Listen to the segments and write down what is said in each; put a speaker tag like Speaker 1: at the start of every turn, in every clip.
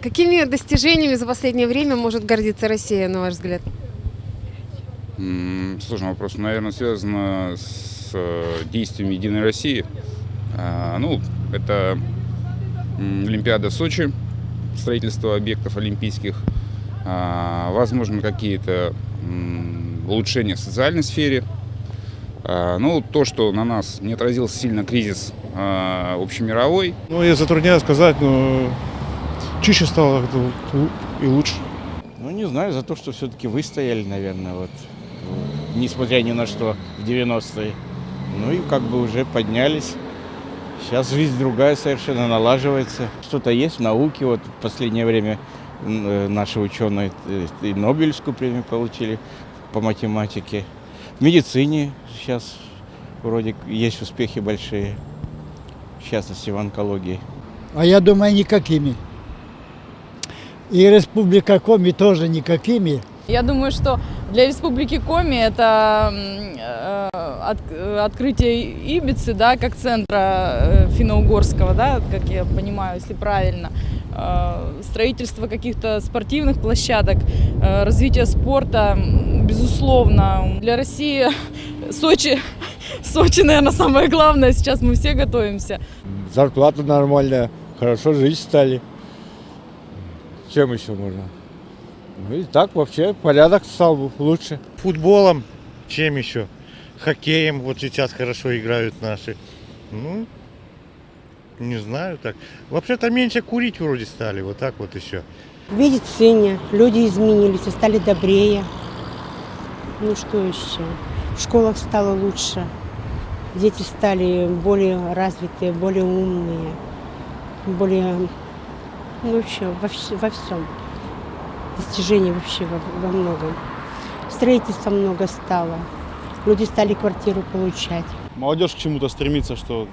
Speaker 1: Какими достижениями за последнее время может гордиться Россия, на ваш взгляд?
Speaker 2: Сложный вопрос. Наверное, связано с действиями «Единой России». Это Олимпиада в Сочи, строительство объектов олимпийских, возможно, какие-то улучшения в социальной сфере. То, что на нас не отразился сильно кризис общемировой.
Speaker 3: Я затрудняюсь сказать, но чище стало и лучше.
Speaker 4: Не знаю, за то, что все-таки выстояли, наверное, несмотря ни на что в 90-е. Уже поднялись. Сейчас жизнь другая совершенно налаживается. Что-то есть в науке. В последнее время наши ученые и Нобелевскую премию получили по математике. В медицине сейчас вроде есть успехи большие, в частности в онкологии.
Speaker 5: А я думаю, никакими. И Республика Коми тоже никакими.
Speaker 6: Я думаю, что для Республики Коми это открытие Ибицы, да, как центра финно-угорского, да, как я понимаю, если правильно, строительство каких-то спортивных площадок, развитие спорта, безусловно. Для России Сочи, наверное, самое главное. Сейчас мы все готовимся.
Speaker 7: Зарплата нормальная, хорошо жить стали. Чем еще можно? И так вообще порядок стал лучше.
Speaker 3: Футболом, чем еще? Хоккеем сейчас хорошо играют наши. Не знаю так. Вообще-то меньше курить вроде стали, еще.
Speaker 8: В медицине люди изменились, стали добрее. Что еще? В школах стало лучше. Дети стали более развитые, более умные, более... вообще во всем. Достижений вообще во многом. Строительства много стало. Люди стали квартиру получать.
Speaker 9: Молодежь к чему-то стремится, что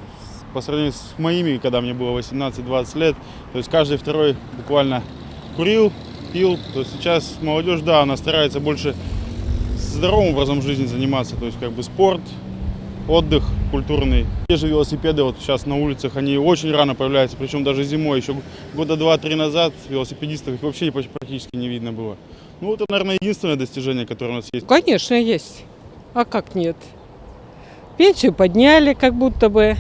Speaker 9: по сравнению с моими, когда мне было 18-20 лет, то есть каждый второй буквально курил, пил. То есть сейчас молодежь, да, она старается больше здоровым образом жизни заниматься, то есть спорт, отдых культурный. Те же велосипеды сейчас на улицах, они очень рано появляются, причем даже зимой. Еще года 2-3 назад велосипедистов их вообще практически не видно было. Это, наверное, единственное достижение, которое у нас есть.
Speaker 10: Конечно, есть. А как нет? Пенсию подняли, как будто бы.